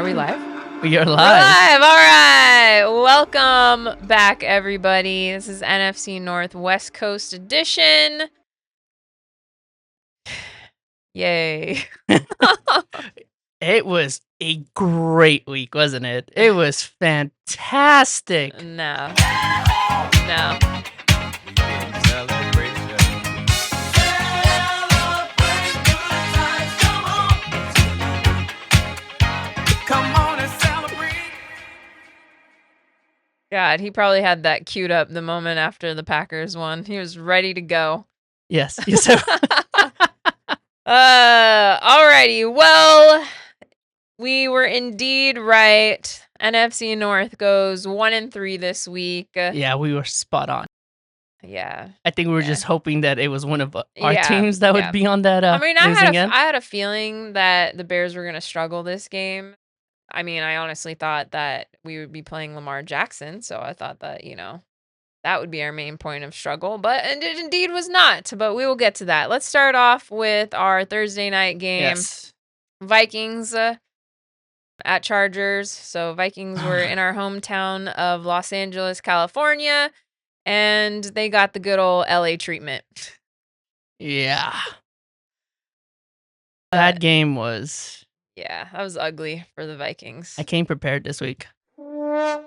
we live? We are We're live. live. All right. Welcome back, everybody. This is NFC North West Coast edition. Yay. It was a great week, wasn't it? It was fantastic. No. God, he probably had that queued up the moment after the Packers won. He was ready to go. Yes. Yes, sir. Alrighty. Well, we were indeed right. NFC North goes 1-3 this week. Yeah, we were spot on. Yeah. I think we were just hoping that it was one of our Yeah, teams that would be on that I mean, losing end. I had a feeling that the Bears were going to struggle this game. I mean, I honestly thought that we would be playing Lamar Jackson, so I thought that, that would be our main point of struggle, but it indeed was not, but we will get to that. Let's start off with our Thursday night game. Yes. Vikings at Chargers. So Vikings were in our hometown of Los Angeles, California, and they got the good old LA treatment. Yeah. That game was... Yeah, that was ugly for the Vikings. I came prepared this week. Oh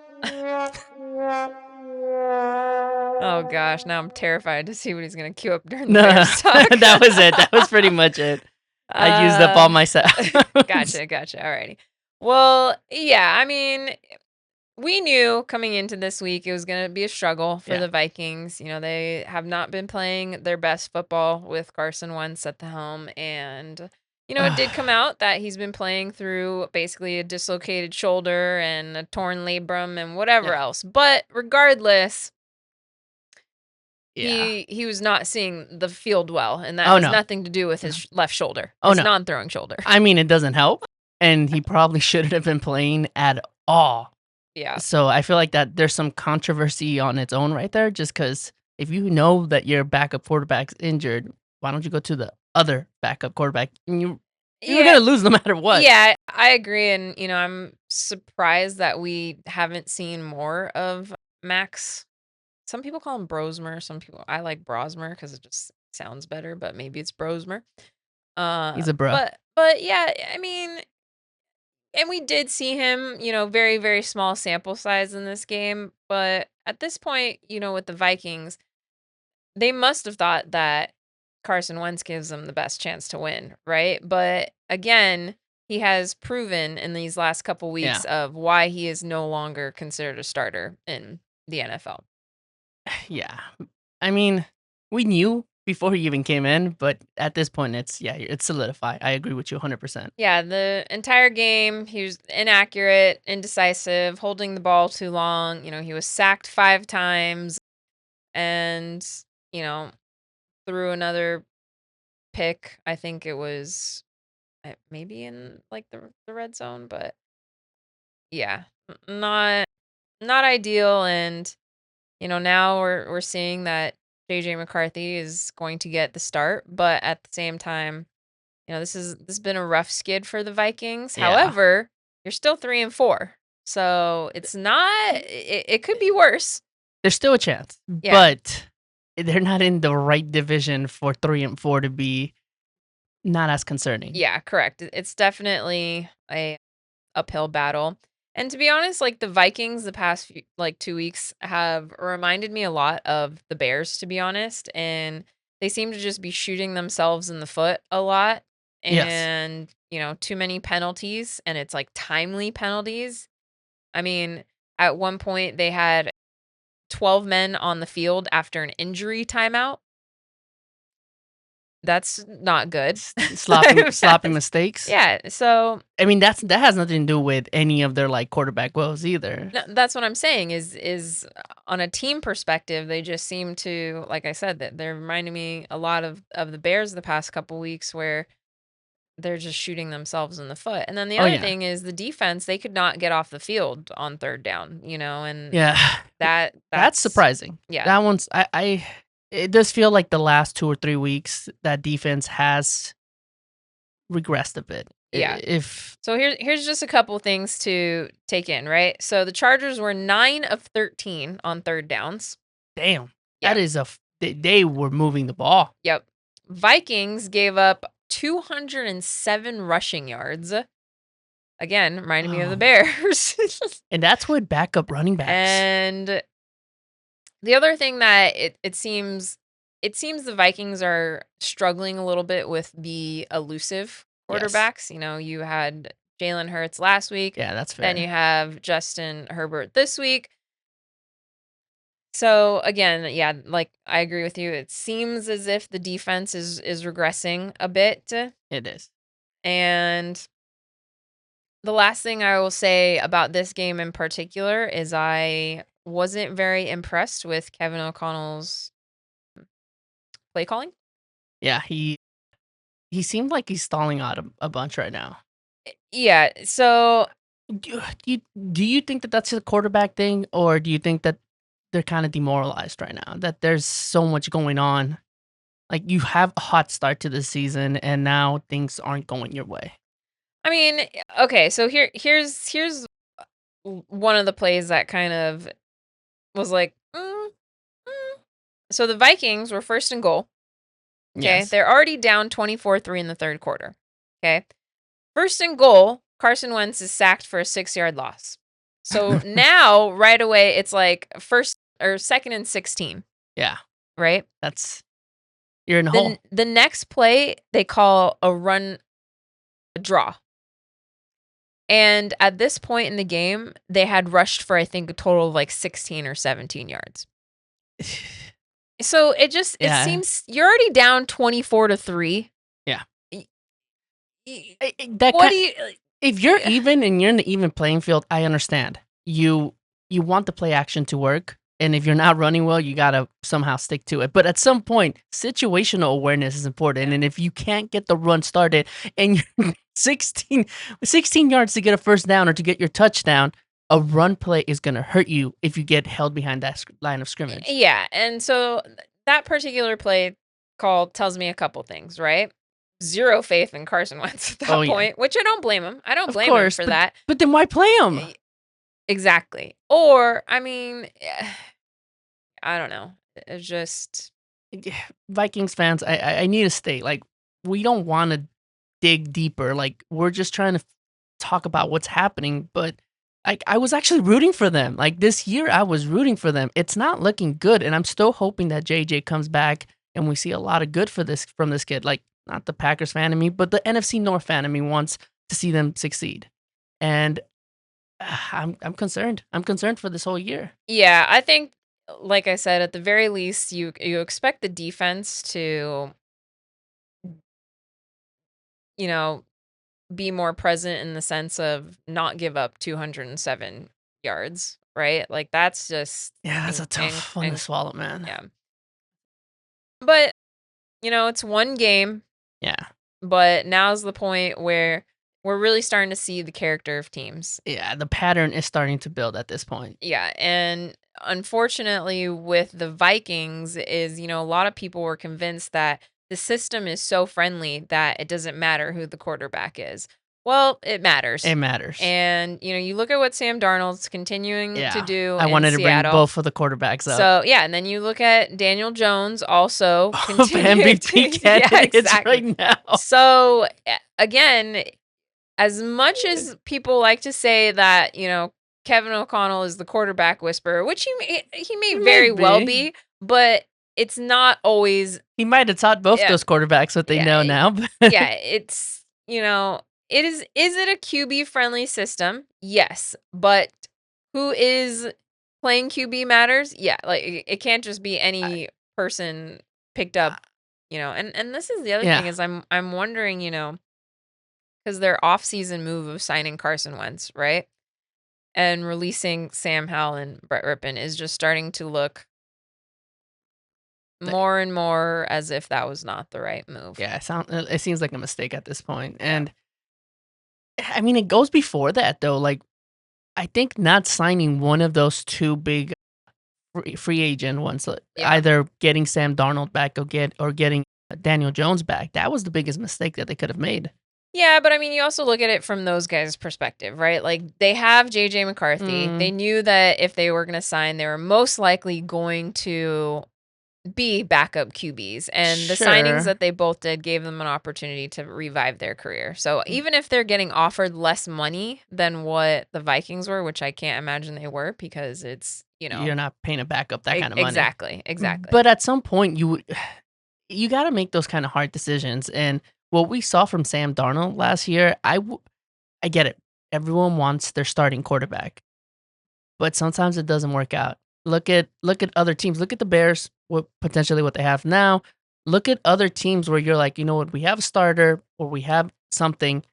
gosh, now I'm terrified to see what he's gonna queue up during the Bears talk. That was it. That was pretty much it. I used up all my set. Gotcha. Alrighty. Well, yeah, I mean, we knew coming into this week it was going to be a struggle for the Vikings. They have not been playing their best football with Carson Wentz at the helm. And, it did come out that he's been playing through basically a dislocated shoulder and a torn labrum and whatever else. But regardless, he was not seeing the field well. And that has nothing to do with his left shoulder. His non-throwing shoulder. I mean, it doesn't help. And he probably shouldn't have been playing at all. Yeah. So I feel like that there's some controversy on its own right there, just because if you know that your backup quarterback's injured, why don't you go to the other backup quarterback? You're going to lose no matter what. Yeah, I agree. And, I'm surprised that we haven't seen more of Max. Some people call him Brosmer. I like Brosmer because it just sounds better, but maybe it's Brosmer. He's a bro. But yeah, I mean, and we did see him, very, very small sample size in this game. But at this point, with the Vikings, they must have thought that Carson Wentz gives them the best chance to win, right? But again, he has proven in these last couple weeks of why he is no longer considered a starter in the NFL. Yeah. I mean, we knew before he even came in, but at this point, it's solidified. I agree with you 100%. Yeah, the entire game, he was inaccurate, indecisive, holding the ball too long. He was sacked 5 times and, threw another pick. I think it was maybe in like the red zone, but yeah, not ideal. And, now we're seeing that JJ McCarthy is going to get the start, but at the same time, this has been a rough skid for the Vikings. Yeah. However, you're still 3-4. So it's not it could be worse. There's still a chance. Yeah. But they're not in the right division for 3-4 to be not as concerning. Yeah, correct. It's definitely a uphill battle. And to be honest, like the Vikings the past 2 weeks have reminded me a lot of the Bears, to be honest. And they seem to just be shooting themselves in the foot a lot. And, too many penalties. And it's like timely penalties. I mean, at one point they had 12 men on the field after an injury timeout. That's not good. Sloppy mistakes. Yeah, so I mean that has nothing to do with any of their like quarterback woes either. No, that's what I'm saying is on a team perspective, they just seem to, like I said, that they're reminding me a lot of the Bears the past couple weeks where they're just shooting themselves in the foot. And then the other thing is the defense, they could not get off the field on third down, and that's surprising. Yeah. That one's it does feel like the last 2 or 3 weeks that defense has regressed a bit. Yeah. If So here's just a couple things to take in, right? So the Chargers were 9 of 13 on third downs. damn, that Yep. is they were moving the ball. Yep. Vikings gave up 207 rushing yards. Again, reminding me of the Oh, Bears. and that's with backup running backs. And the other thing that it seems the Vikings are struggling a little bit with the elusive Yes. quarterbacks. You know, you had Jalen Hurts last week, Yeah, that's then you fair. have Justin Herbert this week. So again, yeah, like I agree with you. It seems as if the defense is regressing a bit. It is. And the last thing I will say about this game in particular is I wasn't very impressed with Kevin O'Connell's play calling. Yeah, he seemed like he's stalling out a bunch right now. Yeah, so Do you think that that's a quarterback thing, or do you think that they're kind of demoralized right now? That there's so much going on. Like you have a hot start to the season, and now things aren't going your way. I mean, okay, so here's one of the plays that kind of was like, so the Vikings were first and goal. Okay, Yes. they're already down 24-3 in the third quarter. Okay, first and goal, Carson Wentz is sacked for a 6-yard loss. So now, right away, it's like first or second and 16, Yeah, right? that's you're in a Then hole. the next play, they call a draw. And at this point in the game, they had rushed for, I think, a total of like 16 or 17 yards. So it Yeah, seems you're already down 24-3. yeah. Y- y- That What kind. do you If you're even and you're in the even playing field, I understand. You want the play action to work, and if you're not running well, you gotta somehow stick to it. But at some point, situational awareness is important, and if you can't get the run started and you're 16 yards to get a first down or to get your touchdown, a run play is gonna hurt you if you get held behind that line of scrimmage. Yeah, and so that particular play call tells me a couple things, right? Zero faith in Carson Wentz at Oh that yeah, point, which I don't blame him. I don't of blame him course, for but that. but then why play him? Exactly. Or, I mean, I don't know. It's just Yeah, Vikings fans, I need to state, like, we don't wanna dig deeper, like, we're just trying to talk about what's happening, but, like, I was actually rooting for them, like, this year, I was rooting for them. It's not looking good, and I'm still hoping that JJ comes back and we see a lot of good from this kid, like, not the Packers fan in me, but the NFC North fan in me wants to see them succeed, and, I'm concerned. I'm concerned for this whole year. yeah, I think like I said, at the very least, you expect the defense to, you know, be more present in the sense of not give up 207 yards, right? Like that's just Yeah, that's a tough one to swallow, man. yeah. But, it's one game, Yeah. but now's the point where we're really starting to see the character of teams. Yeah, the pattern is starting to build at this point. Yeah, and unfortunately with the Vikings is, a lot of people were convinced that the system is so friendly that it doesn't matter who the quarterback is. Well, it matters. It matters. And, you look at what Sam Darnold's continuing to Yeah. do I in wanted to bring Seattle. both of the quarterbacks up. So, yeah, and then you look at Daniel Jones also Both continuing MVP to yeah, candidates exactly. right now. So, again, as much as people like to say that, Kevin O'Connell is the quarterback whisperer, which he may very well be, but it's not always He might have taught both Yeah. those quarterbacks what they Yeah, know now. yeah, it's, is it a QB friendly system? Yes, but who is playing QB matters? Yeah, like it can't just be any person picked up, and this is the other Yeah. thing is I'm wondering, because their off-season move of signing Carson Wentz, right? And releasing Sam Howell and Brett Rippon is just starting to look more and more as if that was not the right move. Yeah, it seems like a mistake at this point. And I mean, it goes before that though. Like, I think not signing one of those two big free agent ones, Yeah. either getting Sam Darnold back or getting Daniel Jones back, that was the biggest mistake that they could have made. Yeah, but I mean, you also look at it from those guys' perspective, right? Like they have JJ McCarthy. Mm, They knew that if they were going to sign, they were most likely going to be backup QBs. And the signings sure. that they both did gave them an opportunity to revive their career. So even if they're getting offered less money than what the Vikings were, which I can't imagine they were because it's, You're not paying a backup that kind of money. exactly, exactly. But at some point, you got to make those kind of hard decisions. And what we saw from Sam Darnold last year, I get it. Everyone wants their starting quarterback, but sometimes it doesn't work out. Look at other teams. Look at the Bears, what they have now. Look at other teams where you're like, you know what, we have a starter or we have something,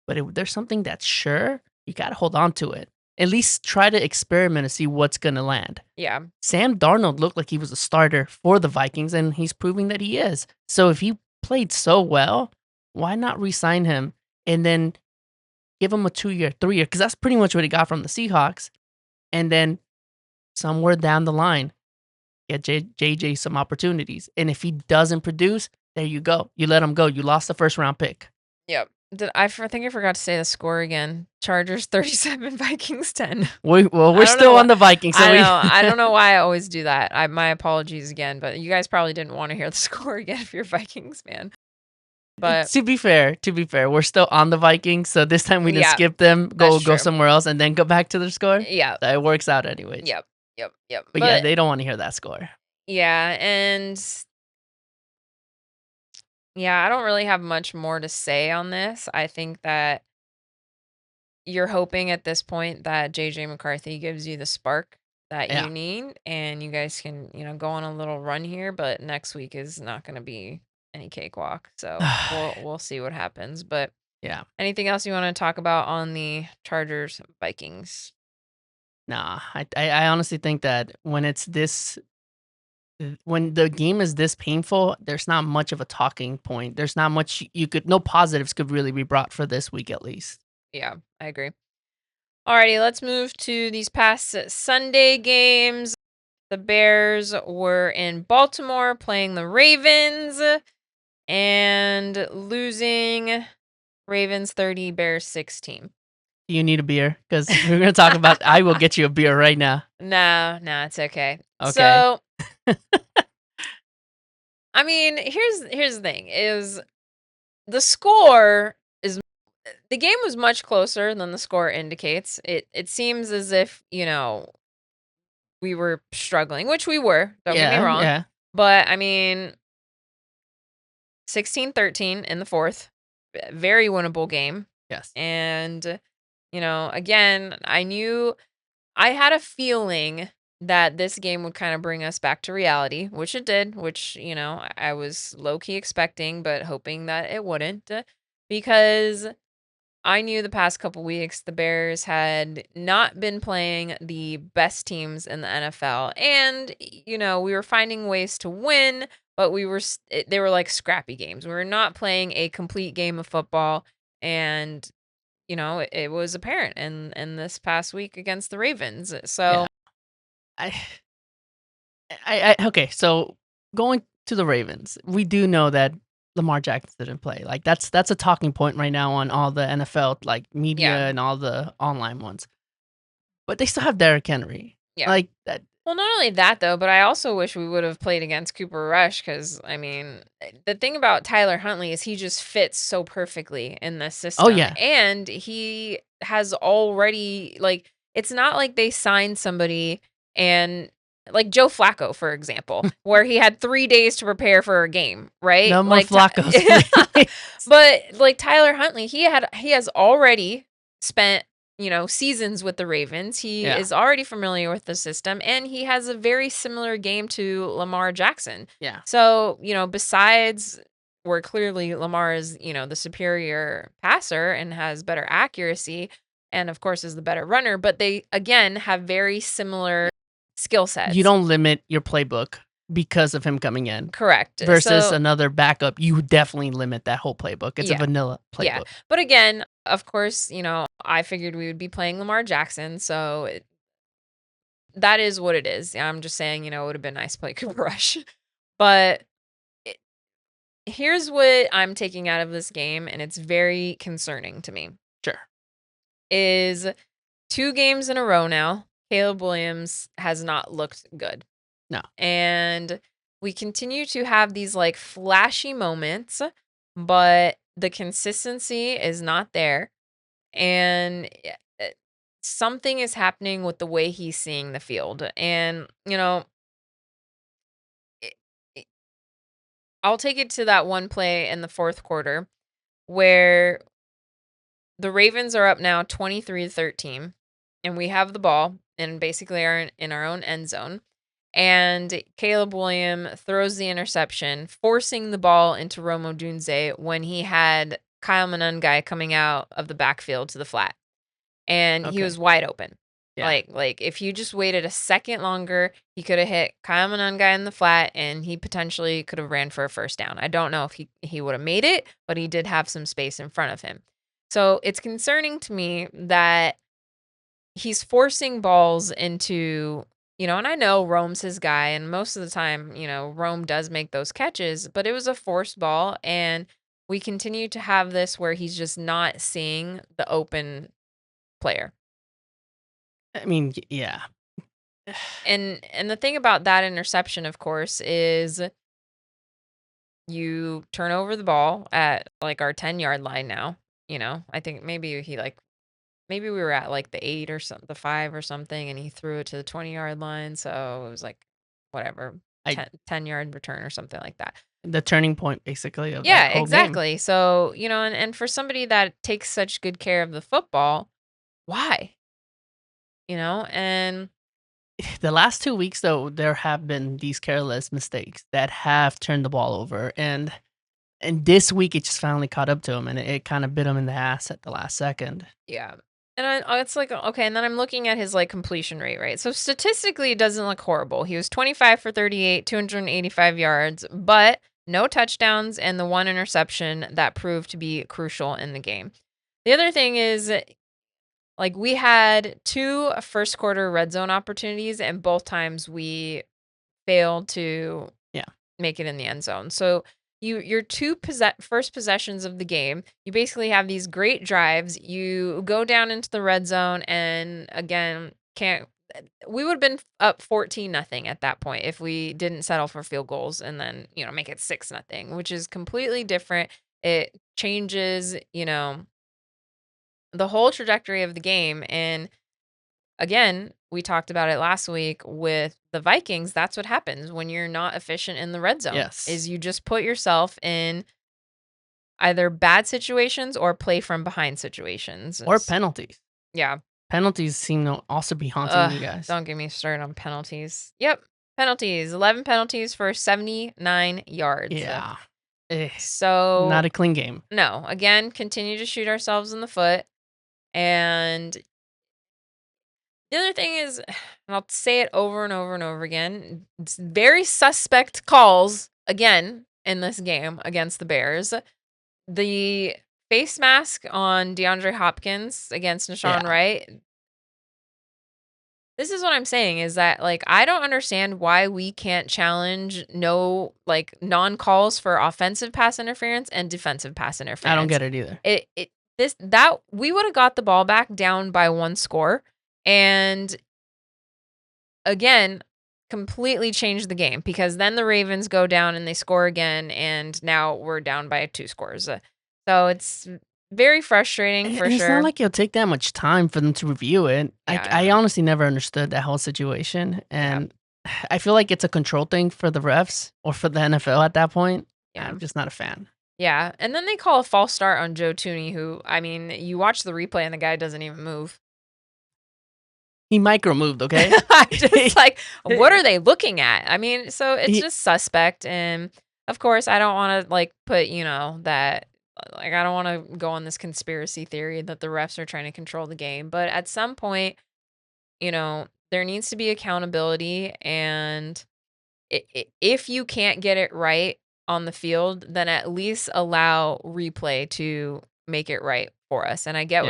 but if there's something that's sure, you got to hold on to it. At least try to experiment and see what's gonna land. Yeah. Sam Darnold looked like he was a starter for the Vikings, and he's proving that he is. So if he played so well, why not re-sign him and then give him a 2-year, 3-year? Because that's pretty much what he got from the Seahawks. And then somewhere down the line, get JJ some opportunities. And if he doesn't produce, there you go. You let him go. You lost the first round pick. Yep. Think I forgot to say the score again. Chargers 37, Vikings 10. We're I don't know still why. on the Vikings, so I we. know. I don't know why I always do that. My apologies again, but you guys probably didn't want to hear the score again if you're a Vikings fan. But To be fair, we're still on the Vikings, so this time we didn't yeah, skip them, that's go true. somewhere else, and then go back to their score. Yeah. So it works out anyways. Yep. Yep. Yep. But yeah, But they don't want to hear that score. yeah, and yeah, I don't really have much more to say on this. I think that you're hoping at this point that JJ McCarthy gives you the spark that you Yeah. need and you guys can, go on a little run here, but next week is not going to be any cakewalk. So, we'll see what happens, but Yeah. anything else you want to talk about on the Chargers Vikings? Nah, I honestly think that when the game is this painful, there's not much of a talking point. There's not much no positives could really be brought for this week at least. Yeah, I agree. Alrighty, let's move to these past Sunday games. The Bears were in Baltimore playing the Ravens and losing Ravens 30, Bears 16. Do you need a beer? Because we're gonna talk about. I will get you a beer right now. No, it's okay. Okay. So, I mean, here's the thing is the score is the game was much closer than the score indicates. It seems as if, we were struggling, which we were, don't get me Yeah. wrong. Yeah. But I mean, 16-13 in the fourth, very winnable game. Yes. And, again, I had a feeling that this game would kind of bring us back to reality, which it did, which, I was low key expecting, but hoping that it wouldn't, because I knew the past couple weeks the Bears had not been playing the best teams in the NFL. And, we were finding ways to win, but they were like scrappy games. We were not playing a complete game of football. And, it was apparent in this past week against the Ravens. Yeah. So, I, okay. So going to the Ravens, we do know that Lamar Jackson didn't play. Like that's a talking point right now on all the NFL like media yeah. and all the online ones. But they still have Derrick Henry. Yeah. Like that. Well, not only that though, but I also wish we would have played against Cooper Rush because I mean, the thing about Tyler Huntley is he just fits so perfectly in the Oh system, yeah. and he has already like it's not like they signed somebody and like Joe Flacco, for example, where he had 3 days to prepare for a game, right? No more Like, Flacco's, please. but like Tyler Huntley, he has already spent seasons with the Ravens. He Yeah. is already familiar with the system and he has a very similar game to Lamar Jackson. Yeah. So, besides where clearly Lamar is, the superior passer and has better accuracy and of course is the better runner, but they again have very similar skill sets. You don't limit your playbook because of him coming in. Correct. Versus So, another backup, you definitely limit that whole playbook. It's a yeah. vanilla Yeah. playbook. But again, of course, I figured we would be playing Lamar Jackson, so that is what it is. I'm just saying, it would have been nice to play Cooper Rush. But here's what I'm taking out of this game, and it's very concerning to me. Sure. Is 2 games in a row now, Caleb Williams has not looked good. No. And we continue to have these like flashy moments, but the consistency is not there. And something is happening with the way he's seeing the field. And, it, it- I'll take it to that one play in the fourth quarter where the Ravens are up now 23-13, and we have the ball and basically are in our own end zone. And Caleb Williams throws the interception, forcing the ball into Rome Odunze when he had Kyle Monangai coming out of the backfield to the flat. And he Okay. was wide open. Yeah. Like if you just waited a second longer, he could have hit Kyle Monangai in the flat and he potentially could have ran for a first down. I don't know if he would have made it, but he did have some space in front of him. So it's concerning to me that he's forcing balls into, and I know Rome's his guy, and most of the time, Rome does make those catches, but it was a forced ball, and we continue to have this where he's just not seeing the open player. I mean, yeah. And the thing about that interception, of course, is you turn over the ball at like our 10-yard line now. I think maybe we were at like the 8 or something, the 5 or something, and he threw it to the 20-yard line. So it was like whatever, I 10-yard return or something like that. the turning point basically of Yeah, that whole game. exactly. So, and for somebody that takes such good care of the football, why? And The last 2 weeks though, there have been these careless mistakes that have turned the ball over, and this week it just finally caught up to him, and it kind of bit him in the ass at the last second. yeah. And it's like, okay, and then I'm looking at his like completion rate, right? So statistically, it doesn't look horrible. He was 25 for 38, 285 yards, but no touchdowns and the one interception that proved to be crucial in the game. The other thing is, like, we had 2 first quarter red zone opportunities, and both times we failed to Yeah. make it in the end zone. So your 2 first possessions of the game, you basically have these great drives. You go down into the red zone, and again, can't. We would have been up 14-0 at that point if we didn't settle for field goals and then make it 6-0, which is completely different. It changes the whole trajectory of the game. And again, we talked about it last week with the Vikings. That's what happens when you're not efficient in the red zone. Yes. Is you just put yourself in either bad situations or play from behind situations. Or penalties. Yeah. Penalties seem to also be haunting you guys. Don't get me started on penalties. Yep. Penalties. 11 penalties for 79 yards. Yeah. So not a clean game. No. Again, continue to shoot ourselves in the foot. And the other thing is, and I'll say it over and over and over again, it's very suspect calls again in this game against the Bears. The face mask on DeAndre Hopkins against Nashawn Yeah. Wright. This is what I'm saying is that, like, I don't understand why we can't challenge non-calls for offensive pass interference and defensive pass interference. I don't get it either. We would have got the ball back down by 1 score. And again, completely changed the game because then the Ravens go down and they score again, and now we're down by 2 scores. So it's very frustrating for It's sure. not like it'll take that much time for them to review it. Yeah, I honestly never understood that whole situation, and I feel like it's a control thing for the refs or for the NFL at that point. Yeah. I'm just not a fan. Yeah, and then they call a false start on Joe Tooney, who, I mean, you watch the replay and the guy doesn't even move. He micro moved, okay? I'm just like, what are they looking at? I mean, so it's just suspect. And of course, I don't want to put, that, I don't want to go on this conspiracy theory that the refs are trying to control the game. But at some point, there needs to be accountability. And if you can't get it right on the field, then at least allow replay to make it right for us. And I get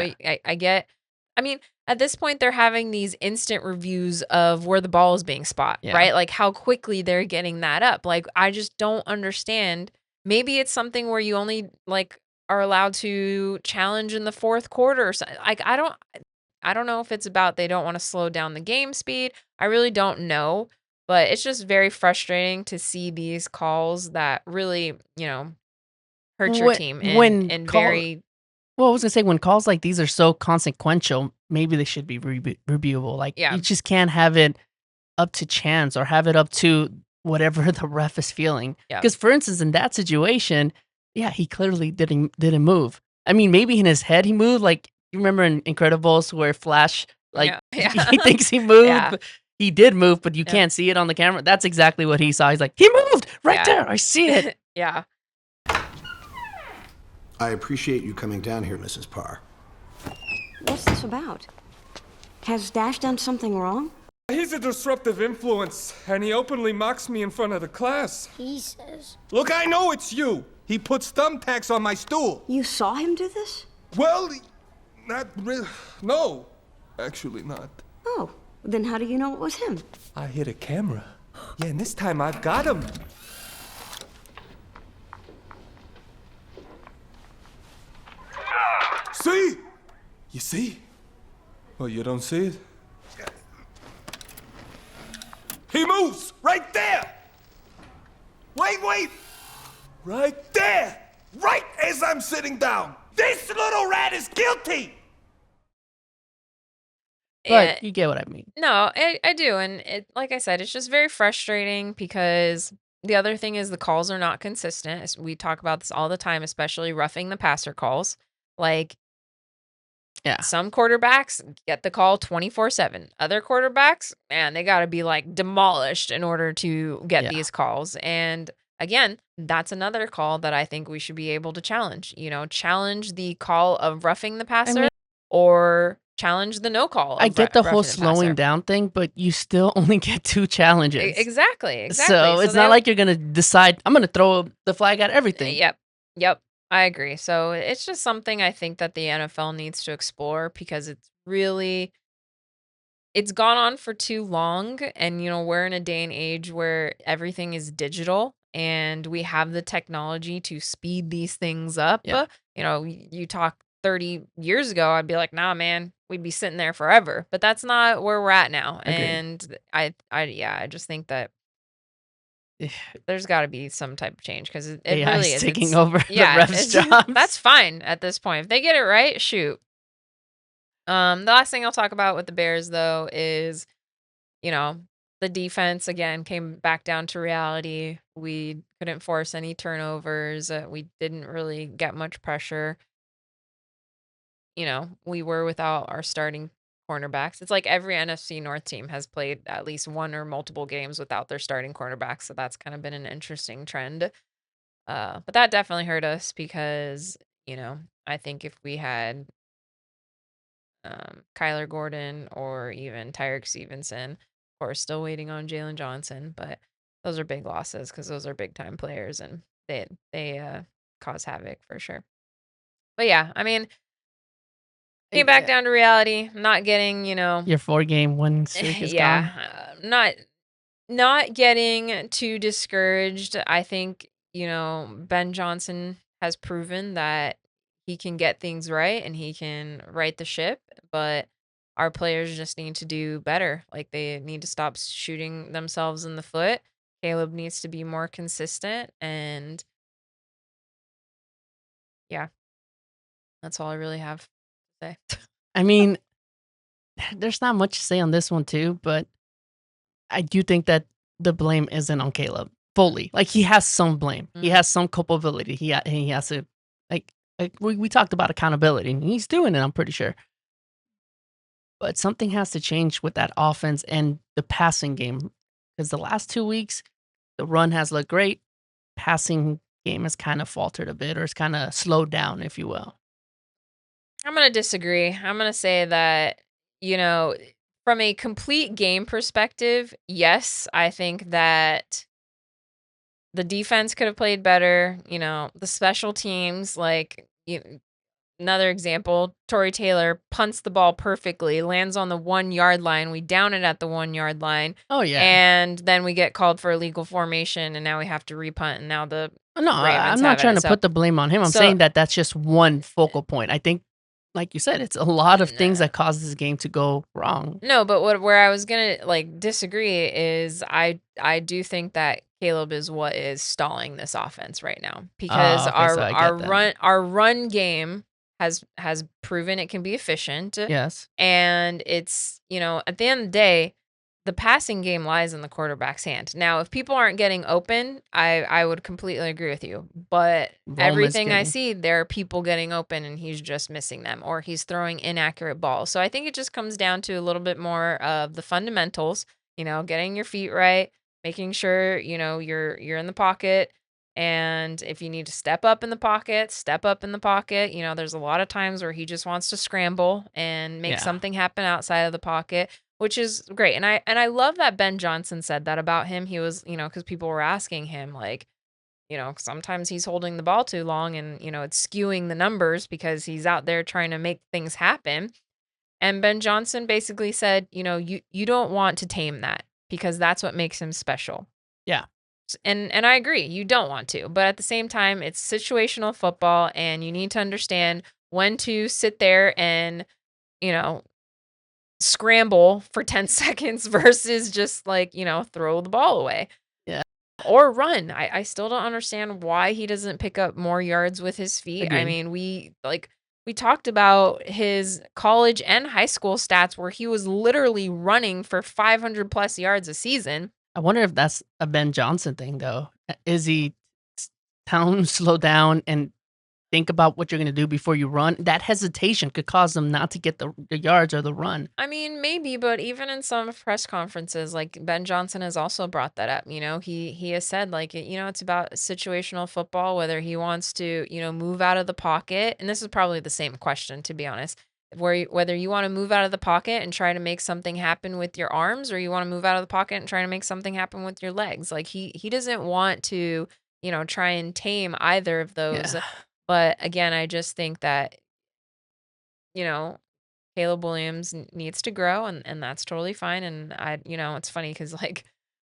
I get. I mean, at this point, they're having these instant reviews of where the ball is being spot, right? Like how quickly they're getting that up. Like, I just don't understand maybe it's something where you only, like, are allowed to challenge in the 4th quarter or like, I don't know if it's about they don't wanna slow down the game speed. I really don't know, but it's just very frustrating to see these calls that really, hurt your When team when and call very. Well, I was gonna say when calls like these are so consequential, maybe they should be reviewable. Like Yeah, you just can't have it up to chance or have it up to whatever the ref is feeling. yeah, Because for instance, in that situation, yeah, he clearly didn't move. I mean, maybe in his head he moved. Like you remember in Incredibles where Flash, like yeah, he yeah, thinks he moved, yeah, but he did move, but you yep, can't see it on the camera. That's exactly what he saw. He's like, he moved right yeah, there. I see it. yeah. I appreciate you coming down here, Mrs. Parr. What's this about? Has Dash done something wrong? He's a disruptive influence, and he openly mocks me in front of the class. He says. Look, I know it's you. He puts thumbtacks on my stool. You saw him do this? Well, not really. No, actually not. Oh, then how do you know it was him? I hit a camera. Yeah, and this time I've got him. See? You see? Oh, you don't see it? He moves! Right there! Wait! Right there! Right as I'm sitting down! This little rat is guilty! Yeah. But you get what I mean. No, I do, and like I said, it's just very frustrating because the other thing is the calls are not consistent. We talk about this all the time, especially roughing the passer calls. Like, Yeah. some quarterbacks get the call 24/7. Other quarterbacks, man, they gotta be, like, demolished in order to get Yeah. these calls, and again, that's another call that I think we should be able to challenge, challenge the call of roughing the I passer mean, or challenge the no call I of get the whole roughing the passer. slowing down thing, but you still only get 2 challenges. Exactly. So, So it's they not have. like you're gonna decide, "I'm gonna throw the flag at everything." Yep. Yep. I agree. So it's just something I think that the NFL needs to explore because it's gone on for too long, and we're in a day and age where everything is digital and we have the technology to speed these things up. Yeah. You talk 30 years ago, I'd be like, "Nah, man, we'd be sitting there forever." But that's not where we're at now. Agreed. And I just think that there's got to be some type of change because it AI really is is. taking It's over the yeah, refs' jobs. that's fine at this point. If they get it right, shoot. The last thing I'll talk about with the Bears though is, you know, the defense again came back down to reality. We couldn't force any turnovers. We didn't really get much pressure. We were without our starting cornerbacks. It's like every NFC North team has played at least one or multiple games without their starting cornerbacks. So that's kind of been an interesting trend. But that definitely hurt us because, I think if we had Kyler Gordon or even Tyreek Stevenson, of course, still waiting on Jalen Johnson, but those are big losses because those are big time players and they cause havoc for sure. But yeah, I mean, came back Yeah. down to reality. Not getting, Your 4-game winning streak is gone. yeah, not getting too discouraged. I think, Ben Johnson has proven that he can get things right and he can right the ship, but our players just need to do better. Like they need to stop shooting themselves in the foot. Caleb needs to be more consistent and yeah, that's all I really have to say. I mean, there's not much to say on this one too, but I do think that the blame isn't on Caleb fully. Like he has some blame. He Mhm. has some culpability. He has to like we talked about accountability and he's doing it, I'm pretty sure. But something has to change with that offense and the passing game because the last 2 weeks the run has looked great. Passing game has kind of faltered a bit or it's kind of slowed down, if you will. I'm going to disagree. I'm going to say that, you know, from a complete game perspective, yes, I think that the defense could have played better. The special teams, like, another example, Torrey Taylor punts the ball perfectly, lands on the 1 yard line. We down it at the 1 yard line. Oh yeah. And then we get called for illegal formation, and now we have to repunt, and now the No, I'm Ravens not have trying it. to So, put the blame on him. I'm so saying that that's just one focal point. I think, like you said, it's a lot of things Nah. that cause this game to go wrong. no, but where I was gonna like disagree is I do think that Caleb is what is stalling this offense right now because Okay, so I get that. our run game has proven it can be efficient. Yes. And it's, at the end of the day, the passing game lies in the quarterback's hand. Now, if people aren't getting open, I would completely agree with you. But Rome is everything I getting- see, there are people getting open and he's just missing them or he's throwing inaccurate balls. So I think it just comes down to a little bit more of the fundamentals, getting your feet right, making sure, you're in the pocket. And if you need to step up in the pocket, step up in the pocket. There's a lot of times where he just wants to scramble and make Yeah. something happen outside of the pocket, which is great. And I love that Ben Johnson said that about him. He was, because people were asking him like, sometimes he's holding the ball too long and, it's skewing the numbers because he's out there trying to make things happen. And Ben Johnson basically said, you don't want to tame that because that's what makes him special. Yeah. And I agree, you don't want to, but at the same time, it's situational football, and you need to understand when to sit there and, scramble for 10 seconds versus just like, throw the ball away. Yeah. Or run. I still don't understand why he doesn't pick up more yards with his feet. I Agreed. mean, we talked about his college and high school stats where he was literally running for 500 plus yards a season. I wonder if that's a Ben Johnson thing, though. Is he telling him to slow down and think about what you're going to do before you run? That hesitation could cause them not to get the yards or the run. I mean, maybe, but even in some press conferences, like Ben Johnson has also brought that up. He has said like, it's about situational football, whether he wants to, move out of the pocket. And this is probably the same question, to be honest, whether you want to move out of the pocket and try to make something happen with your arms, or you want to move out of the pocket and try to make something happen with your legs. Like he doesn't want to, try and tame either of those. Yeah. But again, I just think that, Caleb Williams needs to grow, and that's totally fine. And it's funny because like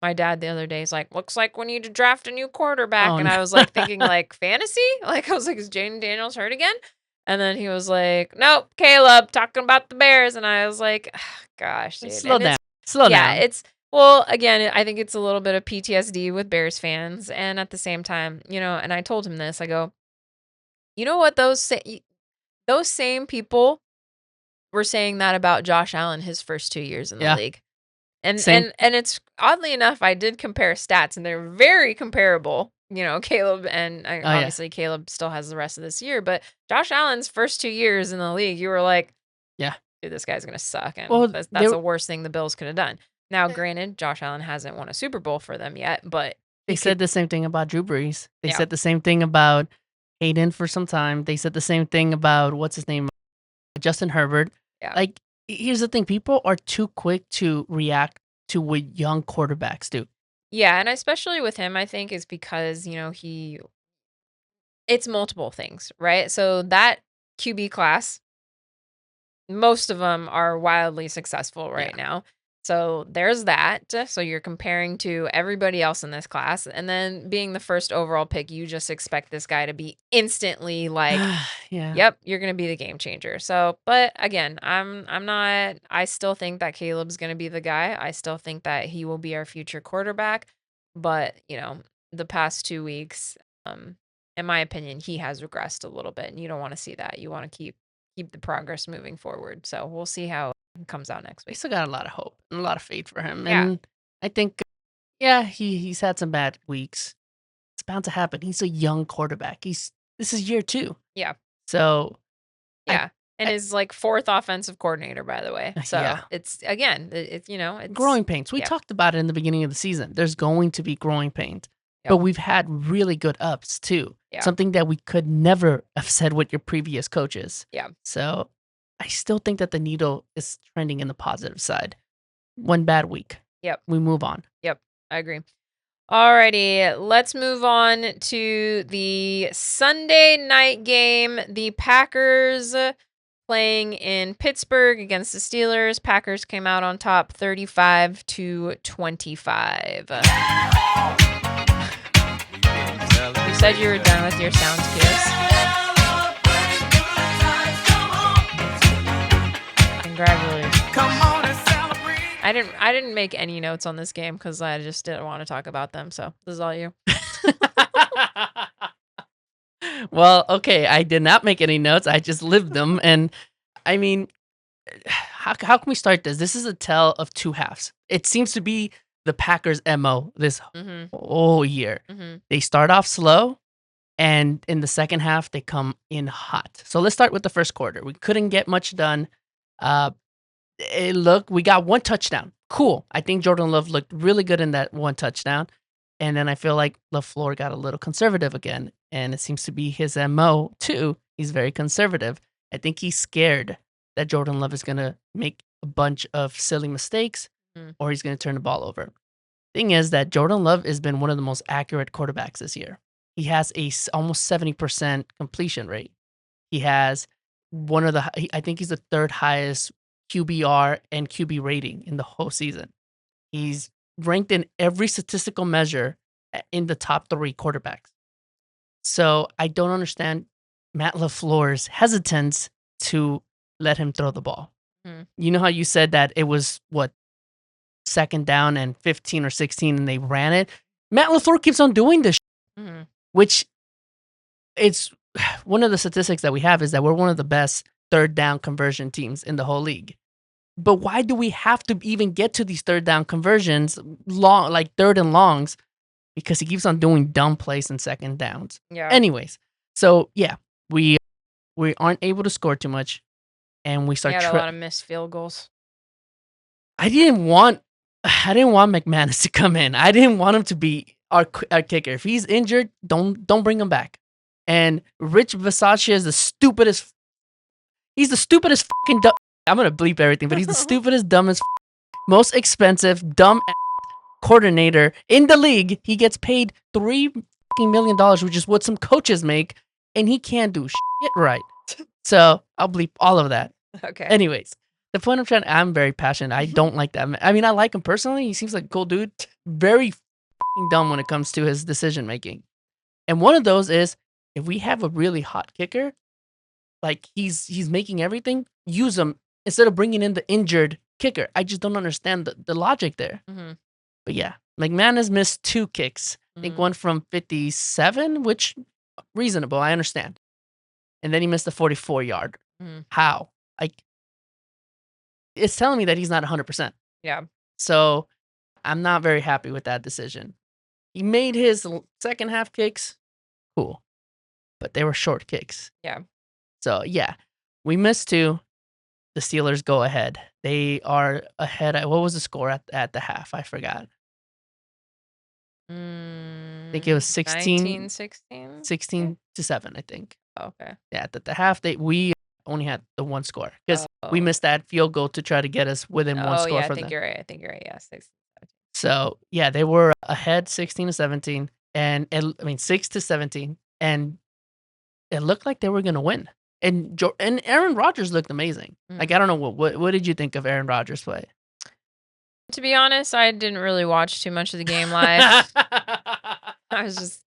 my dad the other day is like, looks like we need to draft a new quarterback. Oh, And no. I was like thinking like fantasy? Like I was like, is Jaden Daniels hurt again? And then he was like, nope, Caleb, talking about the Bears. And I was like, gosh, dude. Slow And down. Slow yeah, down. well, again, I think it's a little bit of PTSD with Bears fans. And at the same time, and I told him this, I go, you know what, those same people were saying that about Josh Allen his first 2 years in the Yeah. league. And Same. and it's oddly enough, I did compare stats and they're very comparable. Caleb and yeah. obviously Caleb still has the rest of this year, but Josh Allen's first 2 years in the league, you were like, Yeah. dude, this guy's gonna suck, and Well, that's they- the worst thing the Bills could have done. Now, granted, Josh Allen hasn't won a Super Bowl for them yet, but They said the same thing about Drew Brees. They Yeah. said the same thing about Hayden for some time. They said the same thing about what's his name, Justin Herbert. Yeah. Like, here's the thing: people are too quick to react to what young quarterbacks do. yeah, and especially with him, I think is because it's multiple things, right? So that QB class, most of them are wildly successful right now. So there's that. So you're comparing to everybody else in this class, and then being the first overall pick, you just expect this guy to be instantly like, Yeah. yep, you're going to be the game changer. So, but again, I'm not, I still think that Caleb's going to be the guy. I still think that he will be our future quarterback, but the past 2 weeks, in my opinion, he has regressed a little bit, and you don't want to see that. You want to keep the progress moving forward. So we'll see how it comes out next We week. still got a lot of hope and a lot of faith for him. Yeah. And I think, he's had some bad weeks. It's bound to happen. He's a young quarterback. This is year 2. Yeah. So Yeah. And his like 4th offensive coordinator, by the way. So Yeah. it's again, it's it's growing pains. We yeah. talked about it in the beginning of the season. There's going to be growing pains. Yep. But we've had really good ups too. Yeah. Something that we could never have said with your previous coaches. Yeah. So I still think that the needle is trending in the positive side. One bad week. Yep. We move on. I agree. Alrighty, let's move on to the Sunday night game. The Packers playing in Pittsburgh against the Steelers. Packers came out on top 35-25. You said you were done with your sounds, Pierce. Congratulations. I didn't make any notes on this game because I just didn't want to talk about them. So this is all you. Well, okay, I did not make any notes. I just lived them. And I mean, how can we start this? This is a tale of two halves. It seems to be the Packers' MO this whole year. They start off slow, and in the second half, they come in hot. So let's start with the first quarter. We couldn't get much done. We got one touchdown. Cool. I think Jordan Love looked really good in that one touchdown. And then I feel like LaFleur got a little conservative again. And it seems to be his MO too. He's very conservative. I think he's scared that Jordan Love is going to make a bunch of silly mistakes or he's going to turn the ball over. Thing is that Jordan Love has been one of the most accurate quarterbacks this year. He has almost 70% completion rate. He has I think he's the third highest QBR and QB rating in the whole season. He's ranked in every statistical measure in the top 3 quarterbacks. So I don't understand Matt LaFleur's hesitance to let him throw the ball. You know how you said that it was, second down and 15 or 16 and they ran it? Matt LaFleur keeps on doing this, which it's one of the statistics that we have is that we're one of the best third down conversion teams in the whole league. But why do we have to even get to these third down conversions, like third and longs? Because he keeps on doing dumb plays and second downs. Yeah. Anyways, so yeah, we aren't able to score too much, and we start. He had a lot of missed field goals. I didn't want McManus to come in. I didn't want him to be our kicker. If he's injured, don't bring him back. And Rich Bisaccia is the stupidest. He's the stupidest fucking dumb. I'm gonna bleep everything, but he's the stupidest, dumbest, most expensive, dumb coordinator in the league. He gets paid $3 million, which is what some coaches make, and he can't do shit right. So I'll bleep all of that. Okay. Anyways, the point I'm very passionate. I don't like that. I mean, I like him personally. He seems like a cool dude. Very dumb when it comes to his decision making. And one of those is if we have a really hot kicker, like he's making everything, use him instead of bringing in the injured kicker. I just don't understand the logic there. But yeah, McManus missed 2 kicks. I think one from 57, which reasonable. I understand. And then he missed a 44-yard. How? It's telling me that he's not 100%. Yeah. So I'm not very happy with that decision. He made his second half kicks. Cool. But they were short kicks. Yeah. So yeah, we missed 2. The Steelers go ahead. They are ahead. What was the score at the half? I forgot. I think it was 16 to 7, I think. Okay. Yeah, at the half we only had the one score because we missed that field goal to try to get us within one score yeah, from them. I think you're right. Yeah, 16. So yeah, they were ahead 16 to 17, and 6 to 17, and it looked like they were gonna win. And Aaron Rodgers looked amazing. Like I don't know what did you think of Aaron Rodgers' play? To be honest, I didn't really watch too much of the game live. I was just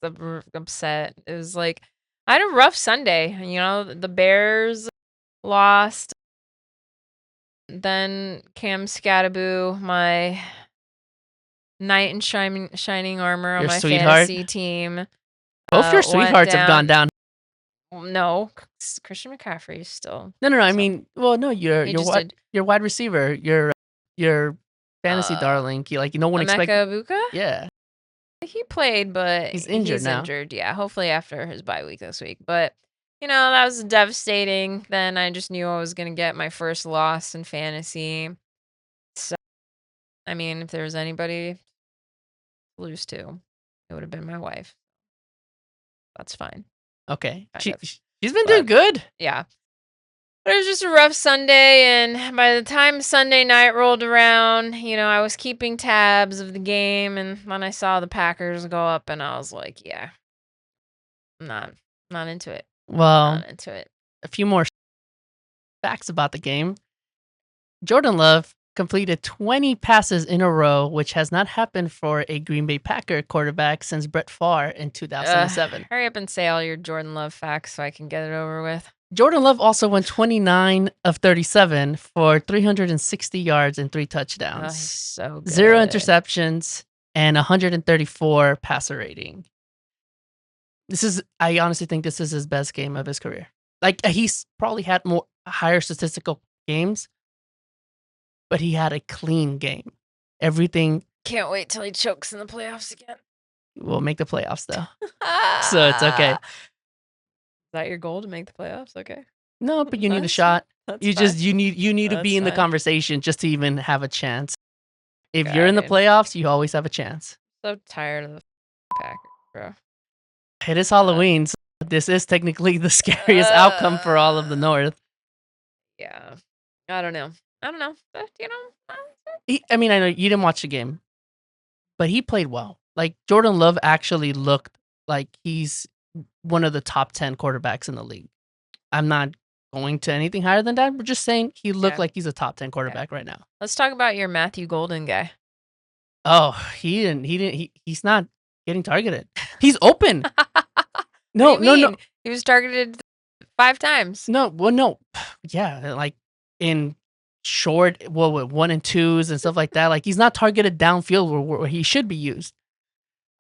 upset. It was like I had a rough Sunday. You know, the Bears lost. Then Cam Scattaboo, my knight in shining armor on Your my sweetheart? fantasy team. Both your went sweethearts have gone down. No, Christian McCaffrey is still. No. I So, mean, well, no, he just did. your wide receiver, your fantasy darling. No one expected. Emeka Egbuka? Yeah, He played, but He's injured now. Yeah, hopefully after his bye week this week. But that was devastating. Then I just knew I was gonna get my first loss in fantasy. So, I mean, if there was anybody to lose to, it would have been my wife. That's fine. okay. Kind of. She's been doing good. Yeah. But it was just a rough Sunday, and by the time Sunday night rolled around, I was keeping tabs of the game, and then I saw the Packers go up, and I was like, yeah, I'm not into it. Well, Not into it. a few more facts about the game. Jordan Love completed 20 passes in a row, which has not happened for a Green Bay Packer quarterback since Brett Favre in 2007. Hurry up and say all your Jordan Love facts so I can get it over with. Jordan Love also went 29 of 37 for 360 yards and 3 Oh, touchdowns, he's so good. 0 interceptions, and 134 passer rating. I honestly think this is his best game of his career. Like, he's probably had higher statistical games, but he had a clean game. Everything Can't wait till he chokes in the playoffs again. will make the playoffs, though. So it's okay. Is that your goal, to make the playoffs? Okay. No, but you need a That's- shot. That's You fine. just you need to be That's in the fine. conversation just to even have a chance. If you're in the God. playoffs, you always have a chance. So tired of the Packers, bro. It is Halloween, so this is technically the scariest outcome for all of the North. Yeah. I don't know. But, I mean, I know you didn't watch the game, but he played well. Like, Jordan Love actually looked like he's one of the top 10 quarterbacks in the league. I'm not going to anything higher than that. We're just saying he looked Yeah. like he's a top 10 quarterback right now. let's talk about your Matthew Golden guy. Oh, he's not getting targeted. He's open. No, What do you no. mean? He was targeted 5 times. No, well, no. Yeah, like in short, with 1 and 2s and stuff like that. Like, he's not targeted downfield where he should be used.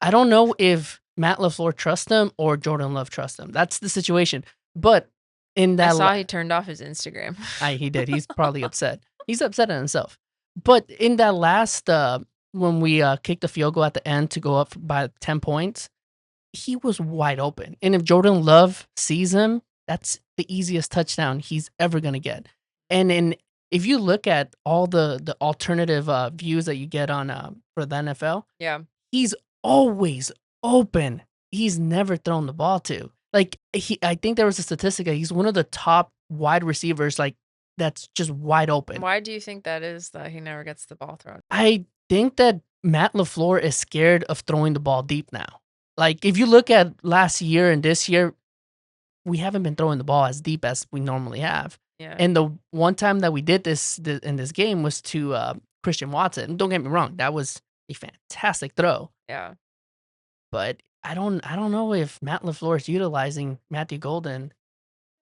I don't know if Matt LaFleur trusts him or Jordan Love trusts him. That's the situation. But in I that, saw he turned off his Instagram. he did. He's probably upset. He's upset at himself. But in that last, when we kicked the field goal at the end to go up by 10 points, he was wide open. And if Jordan Love sees him, that's the easiest touchdown he's ever going to get. And if you look at all the alternative views that you get on for the NFL, Yeah. he's always open. He's never thrown the ball to. Like, I think there was a statistic that he's one of the top wide receivers, like, that's just wide open. Why do you think that is, that he never gets the ball thrown? I think that Matt LaFleur is scared of throwing the ball deep now. Like, if you look at last year and this year, we haven't been throwing the ball as deep as we normally have. Yeah. And the one time that we did this in this game was to Christian Watson. Don't get me wrong, that was a fantastic throw. Yeah. But I don't know if Matt LaFleur is utilizing Matthew Golden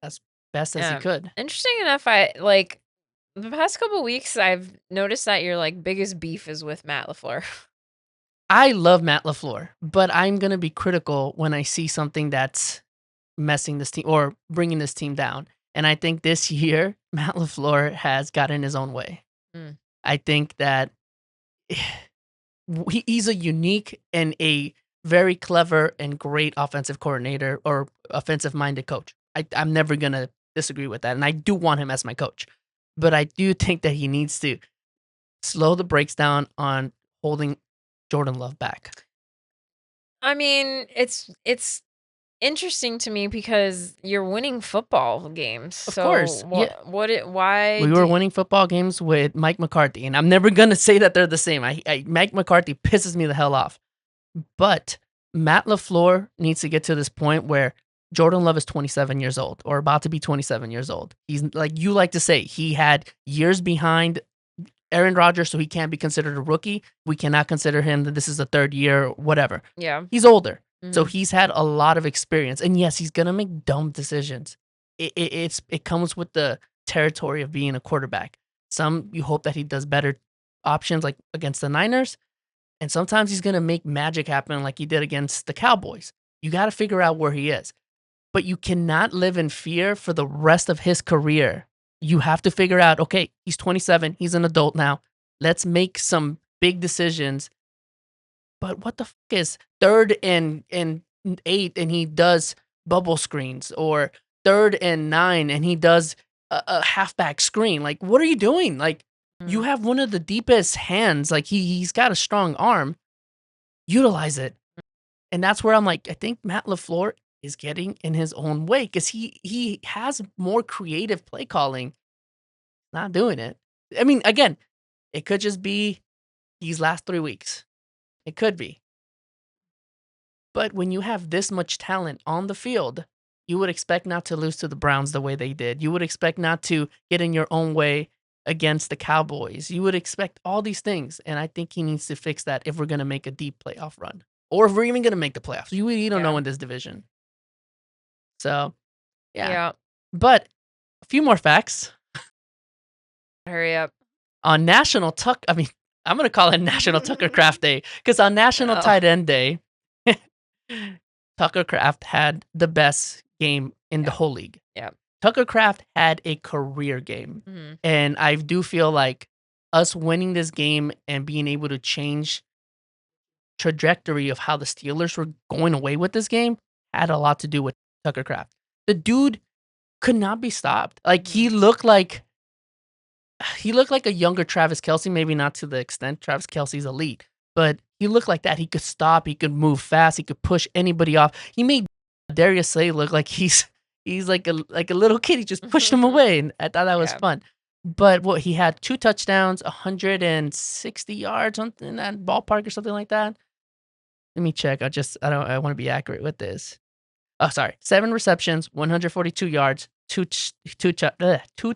as best as Yeah. he could. Interesting enough, the past couple weeks I've noticed that your biggest beef is with Matt LaFleur. I love Matt LaFleur, but I'm gonna be critical when I see something that's messing this team or bringing this team down. And I think this year Matt LaFleur has gotten his own way. Mm. I think that he's a unique and a very clever and great offensive coordinator or offensive-minded coach. I'm never going to disagree with that, and I do want him as my coach. But I do think that he needs to slow the brakes down on holding Jordan Love back. I mean, it's interesting to me because you're winning football games. Of So course, yeah. why We were winning football games with Mike McCarthy, and I'm never going to say that they're the same. Mike McCarthy pisses me the hell off. But Matt LaFleur needs to get to this point where Jordan Love is 27 years old or about to be 27 years old. He's, like you like to say, he had years behind Aaron Rodgers, so he can't be considered a rookie. We cannot consider him that this is the 3rd year or whatever. Yeah. He's older. Mhm. So he's had a lot of experience. And yes, he's going to make dumb decisions. It comes with the territory of being a quarterback. Some, you hope that he does better options like against the Niners. And sometimes he's going to make magic happen like he did against the Cowboys. You got to figure out where he is. But you cannot live in fear for the rest of his career. You have to figure out, okay, he's 27. He's an adult now. Let's make some big decisions. But what the fuck is 3rd and 8 and he does bubble screens, or 3rd and 9 and he does a halfback screen? Like, what are you doing? Like, you have one of the deepest hands. Like, he's got a strong arm. Utilize it. And that's where I'm like, I think Matt LaFleur is getting in his own way because he has more creative play calling. Not doing it. I mean, again, it could just be these last 3 weeks. It could be. But when you have this much talent on the field, you would expect not to lose to the Browns the way they did. You would expect not to get in your own way against the Cowboys. You would expect all these things, and I think he needs to fix that if we're gonna make a deep playoff run, or if we're even gonna make the playoffs. You don't know Yeah. in this division. So, yeah. Yeah. But a few more facts. Hurry up. On I'm gonna call it National Tucker Craft Day because on National Oh. Tight End Day, Tucker Craft had the best game in the whole league. Yeah. Tucker Craft had a career game, Mhm. and I do feel like us winning this game and being able to change trajectory of how the Steelers were going away with this game had a lot to do with Tucker Craft. The dude could not be stopped. Like he looked like a younger Travis Kelce, maybe not to the extent Travis Kelce's elite, but he looked like that. He could stop, he could move fast, he could push anybody off. He made Darius Slay look like he's like a little kid. He just pushed him away, and I thought that was Yeah. fun. But he had 2 touchdowns, 160 yards, something in that ballpark or something like that. Let me check. I want to be accurate with this. Oh, sorry. 7 receptions, 142 yards, 2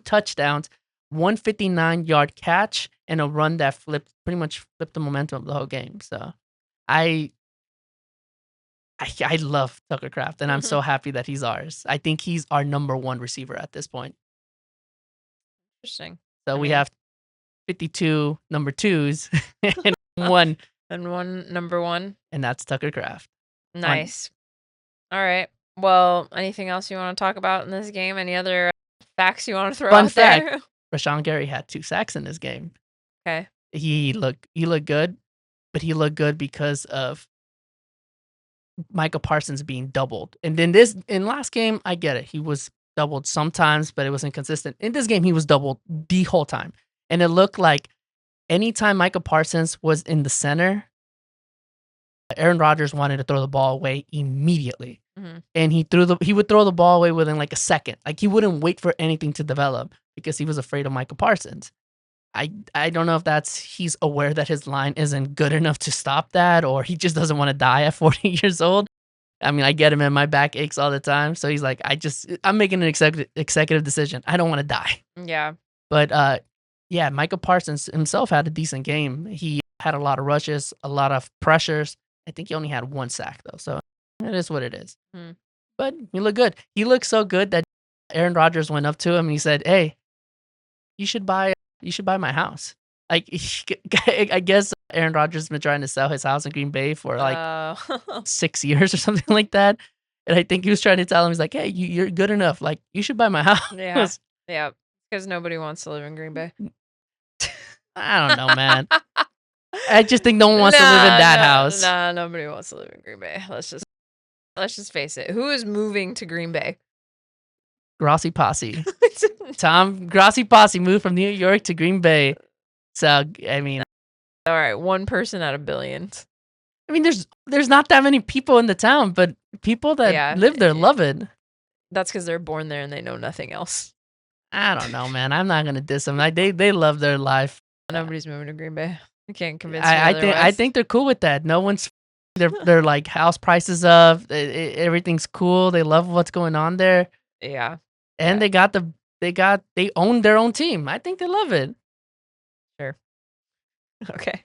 touchdowns, 159-yard catch, and a run that pretty much flipped the momentum of the whole game. So, I love Tucker Craft, and I'm so happy that he's ours. I think he's our number 1 receiver at this point. Interesting. So I we mean- have 52 number 2s and one, And one number one. and that's Tucker Craft. Nice. All right. Well, anything else you want to talk about in this game? Any other facts you want to throw Fun out there? Rashawn Gary had 2 sacks in this game. Okay. He looked good, but he looked good because of Micah Parsons being doubled. And then in last game, I get it. He was doubled sometimes, but it was inconsistent. In this game, he was doubled the whole time. And it looked like anytime Micah Parsons was in the center, Aaron Rodgers wanted to throw the ball away immediately. Mhm. And he would throw the ball away within like a second. Like he wouldn't wait for anything to develop because he was afraid of Micah Parsons. I don't know if he's aware that his line isn't good enough to stop that, or he just doesn't want to die at 40 years old. I mean, I get him, and my back aches all the time. So he's like, I'm making an executive decision. I don't want to die. Yeah. But yeah, Micah Parsons himself had a decent game. He had a lot of rushes, a lot of pressures. I think he only had 1 sack though, so it is what it is. Hmm. But he looked good. He looked so good that Aaron Rodgers went up to him and he said, "Hey, you should buy my house." Like I guess Aaron Rodgers has been trying to sell his house in Green Bay for like Oh. 6 years or something like that. And I think he was trying to tell him, he's like, "Hey, you're good enough. Like you should buy my house." Yeah. Yeah. Because nobody wants to live in Green Bay. I don't know, man. I just think no one wants to live in that house. Nah, nobody wants to live in Green Bay. Let's just face it. Who is moving to Green Bay? Grossi Posse. Tom Grossi Posse moved from New York to Green Bay. So I mean, All right, 1 person out of billions. there's not that many people in the town, but people that Yeah. live there love it. That's because they're born there and they know nothing else. I don't know, man. I'm not gonna diss them. Like they love their life. Nobody's moving to Green Bay. You can't convince me I otherwise. think they're cool with that. No one's they're like house prices up. Everything's cool. They love what's going on there, Yeah. and they own their own team. I think they love it. Okay.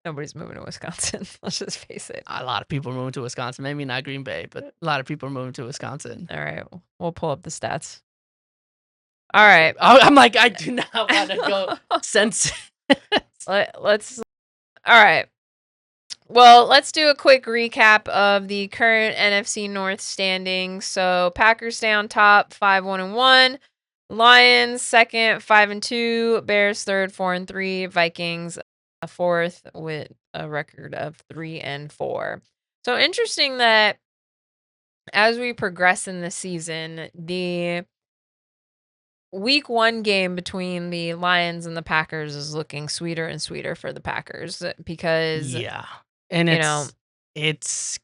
Nobody's moving to Wisconsin. Let's just face it. A lot of people are moving to Wisconsin. Maybe not Green Bay, but a lot of people are moving to Wisconsin. All right. We'll pull up the stats. All right. I'm like, I do not want to go sense. Let's. All right. Well, let's do a quick recap of the current NFC North standings. So Packers stay on top, 5-1-1. Lions second, 5-2. Bears third, 4-3. Vikings fourth with a record of 3-4. So interesting that as we progress in the season, the week 1 game between the Lions and the Packers is looking sweeter and sweeter for the Packers because Yeah, and you it's know- it's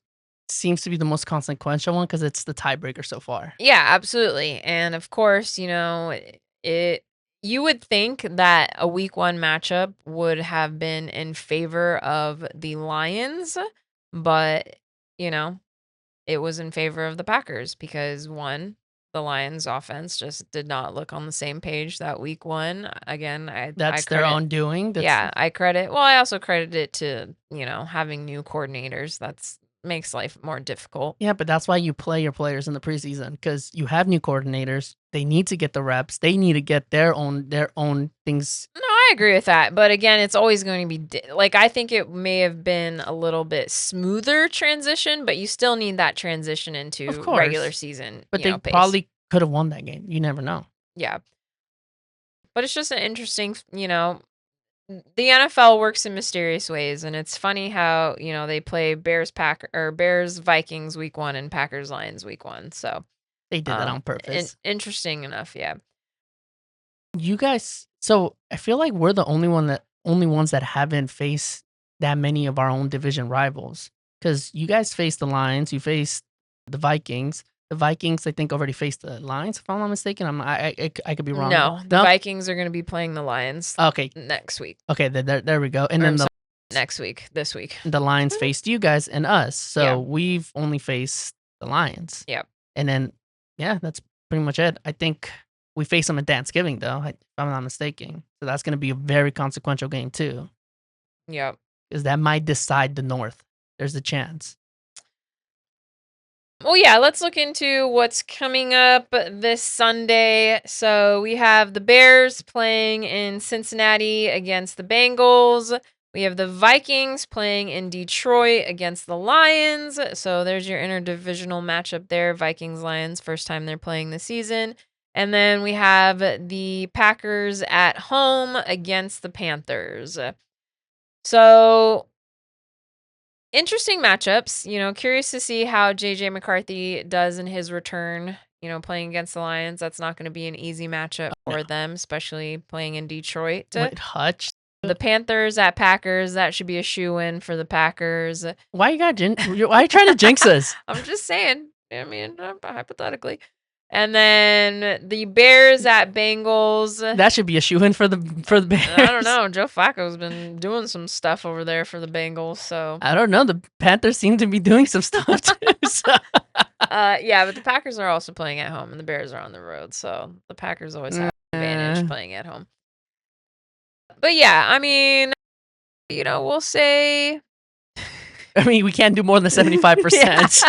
seems to be the most consequential one because it's the tiebreaker so far. Yeah, absolutely. And of course, it you would think that a week 1 matchup would have been in favor of the Lions, but, you know, it was in favor of the Packers because one, the Lions offense just did not look on the same page that week 1. Again, I That's their credit own doing. That's yeah, I also credit it to, having new coordinators. That's makes life more difficult. Yeah, but that's why you play your players in the preseason because you have new coordinators. They need to get the reps. They need to get their own things. No, I agree with that. But again, it's always going to be like I think it may have been a little bit smoother transition, but you still need that transition into Of course, regular season, but they pace. probably could have won that game. You never know. Yeah. But it's just an interesting, the NFL works in mysterious ways, and it's funny how, they play Bears Vikings week 1 and Packers Lions week 1. So, They did that on purpose. interesting enough, yeah. You guys, so I feel like we're the only ones that haven't faced that many of our own division rivals. Because you guys faced the Lions, you faced the Vikings. The Vikings, I think, already faced the Lions, if I'm not mistaken. I could be wrong. No, the Vikings are going to be playing the Lions Okay, next week. okay, there we go. And Or, then I'm the sorry, this week. the Lions faced you guys and us. So Yeah. we've only faced the Lions. Yep. And then, yeah, that's pretty much it. I think we face them at Thanksgiving, though, if I'm not mistaken. So that's going to be a very consequential game, too, Yep. because that might decide the North. There's a chance. Well, yeah, let's look into what's coming up this Sunday. So we have the Bears playing in Cincinnati against the Bengals. We have the Vikings playing in Detroit against the Lions. So there's your interdivisional matchup there. Vikings Lions, first time they're playing this season. And then we have the Packers at home against the Panthers. So interesting matchups. Curious to see how JJ McCarthy does in his return, playing against the Lions. That's not going to be an easy matchup for them, especially playing in Detroit. Wait, Hutch? The Panthers at Packers, that should be a shoe-in for the Packers. Why you why are you trying to jinx us? I'm just saying. I mean, hypothetically. And then the Bears at Bengals. That should be a shoe-in for the Bears. I don't know. Joe Flacco's been doing some stuff over there for the Bengals, so. I don't know. The Panthers seem to be doing some stuff too. So. Yeah, but the Packers are also playing at home, and the Bears are on the road, so the Packers always have an advantage playing at home. But yeah, I mean, we'll say. I mean, we can't do more than 75%. Yeah. So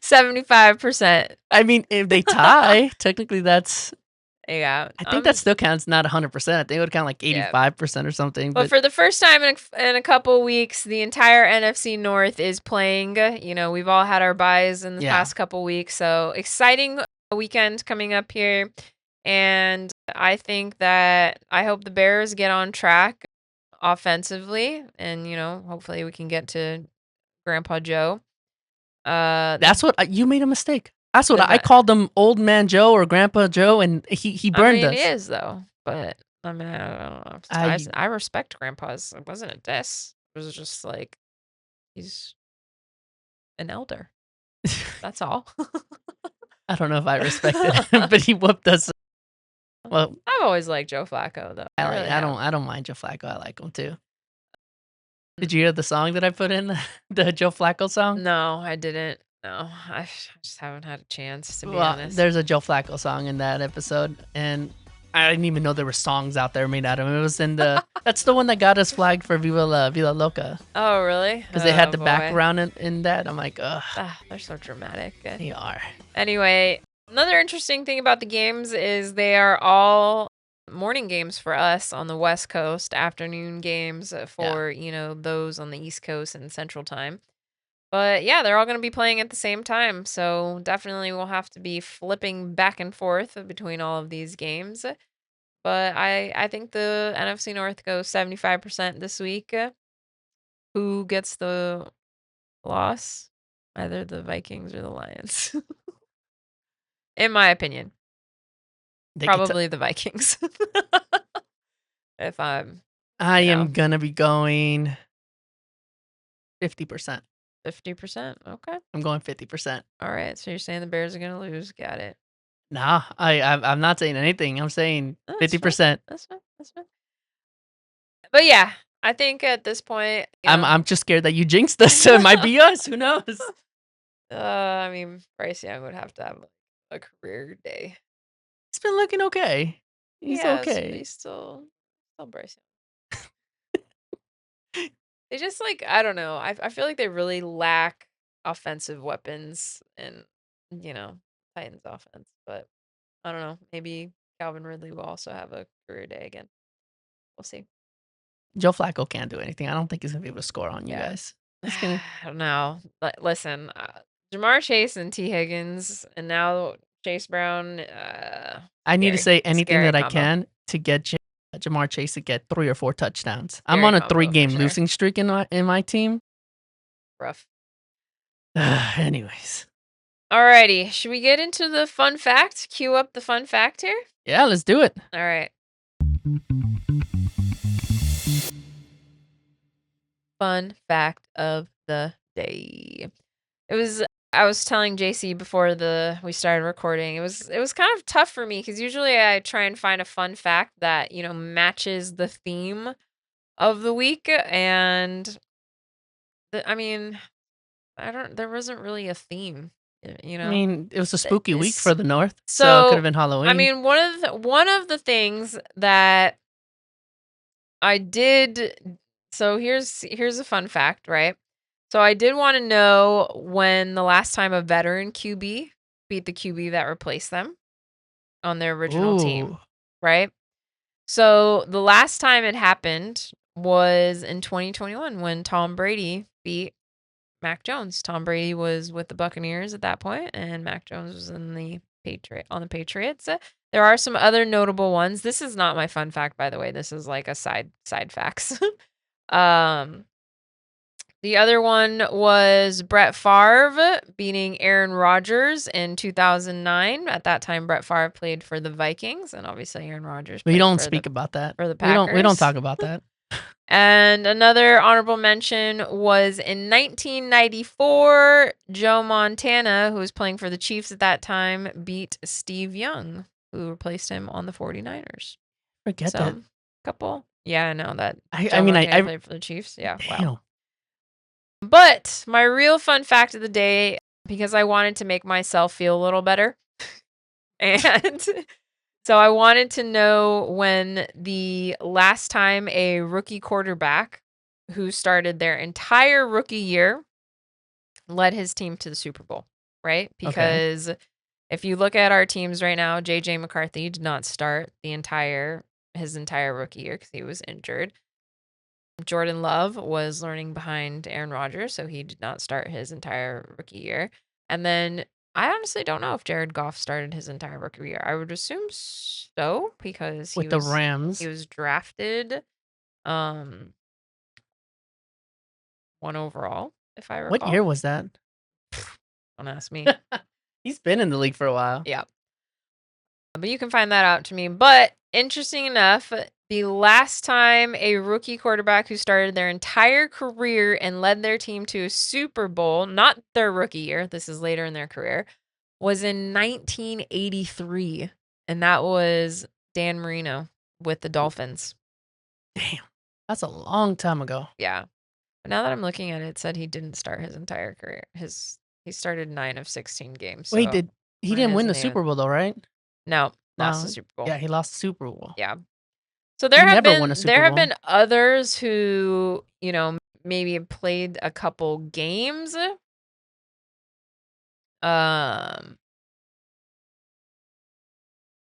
75%. I mean, if they tie, technically that's. Yeah, I think that still counts not 100%. I think it would count like Yeah. 85% or something. But for the first time in a couple weeks, the entire NFC North is playing. We've all had our buys in the Yeah. past couple weeks, so exciting weekend coming up here. And I think that I hope the Bears get on track offensively, and hopefully we can get to Grandpa Joe. That's what you made a mistake. That's what The I va- called them, Old Man Joe or Grandpa Joe, and he burned I us. mean, it is though, but I mean, I don't know. I respect grandpas. It wasn't a diss. It was just like he's an elder. That's all. I don't know if I respected him, but he whooped us. Well, I've always liked Joe Flacco though. I really don't mind Joe Flacco. I like him too. Did you hear the song that I put in? The Joe Flacco song? No, I didn't. No, I just haven't had a chance to be Well, honest. there's a Joe Flacco song in that episode, and I didn't even know there were songs out there made out of him. It was in the that's the one that got us flagged for Viva Loca Oh, really? because they had the boy. background in that. I'm like, ugh, Ah, they're so dramatic. they are. Anyway, another interesting thing about the games is they are all morning games for us on the West Coast, afternoon games for, those on the East Coast and Central Time. But yeah, they're all going to be playing at the same time. So definitely we'll have to be flipping back and forth between all of these games. But I think the NFC North goes 75% this week. Who gets the loss? Either the Vikings or the Lions. In my opinion, They could probably the Vikings. If I'm I you know. am gonna be going 50%. 50%. Okay. I'm going 50%. All right. So you're saying the Bears are gonna lose? Got it. Nah, I'm not saying anything. I'm saying Oh, that's fine. 50%. That's fine. That's fine. But yeah, I think at this point, I'm just scared that you jinxed us. So it might be us. Who knows? I mean, Bryce Young would have to have a career day. He's been looking okay. He's Yes, but okay. he's still Bryce Young. They just I don't know. I feel like they really lack offensive weapons and Titans offense. But I don't know. Maybe Calvin Ridley will also have a career day again. We'll see. Joe Flacco can't do anything. I don't think he's gonna be able to score on you Yeah. guys. He's gonna. I don't know. Listen, Jamar Chase and T. Higgins, and now Chase Brown. I need to say anything scary that I combo. can to get Jamar Chase to get 3 or 4 touchdowns. I'm Scary on a combo, 3-game for sure. losing streak in my team. Rough. Anyways, Alrighty, should we get into the fun fact? Cue up the fun fact here. yeah, let's do it. All right. Fun fact of the day. I was telling JC before we started recording. It was kind of tough for me because usually I try and find a fun fact that, matches the theme of the week, and I mean, there wasn't really a theme, I mean, it was a spooky week it's- for the North, so it so, could have been Halloween. I mean, one of the things that I did. So here's a fun fact, right? So I did want to know when the last time a veteran QB beat the QB that replaced them on their original team, Ooh. right? So the last time it happened was in 2021 when Tom Brady beat Mac Jones. Tom Brady was with the Buccaneers at that point, and Mac Jones was on the Patriots. There are some other notable ones. This is not my fun fact, by the way. This is like a side facts. The other one was Brett Favre beating Aaron Rodgers in 2009. At that time, Brett Favre played for the Vikings, and obviously Aaron Rodgers. We played don't for speak about that. for the We don't Packers. talk about that. And another honorable mention was in 1994, Joe Montana, who was playing for the Chiefs at that time, beat Steve Young, who replaced him on the 49ers. Forget So, that. couple. Yeah, I know that. I Joe mean, Montana I played for the Chiefs. Yeah, wow. damn. But my real fun fact of the day, because I wanted to make myself feel a little better, and so I wanted to know when the last time a rookie quarterback who started their entire rookie year led his team to the Super Bowl, right? Because if you look at our teams right now, JJ McCarthy did not start his entire rookie year because he was injured. Jordan Love was learning behind Aaron Rodgers, so he did not start his entire rookie year. And then I honestly don't know if Jared Goff started his entire rookie year. I would assume so because With the Rams. he was drafted 1 overall, if I recall. What year was that? Don't ask me. He's been in the league for a while. Yeah. But you can find that out to me. But interesting enough, the last time a rookie quarterback who started their entire career and led their team to a Super Bowl, not their rookie year, this is later in their career, was in 1983. And that was Dan Marino with the Dolphins. Damn. That's a long time ago. Yeah. But now that I'm looking at it, it said he didn't start his entire career. He started 9 of 16 games. Wait, so he mine didn't win the isn't even- Super Bowl though, right? No, lost No. the Super Bowl. Yeah, he lost the Super Bowl. Yeah. So there He have never won a Super there have Bowl. been others who, maybe have played a couple games.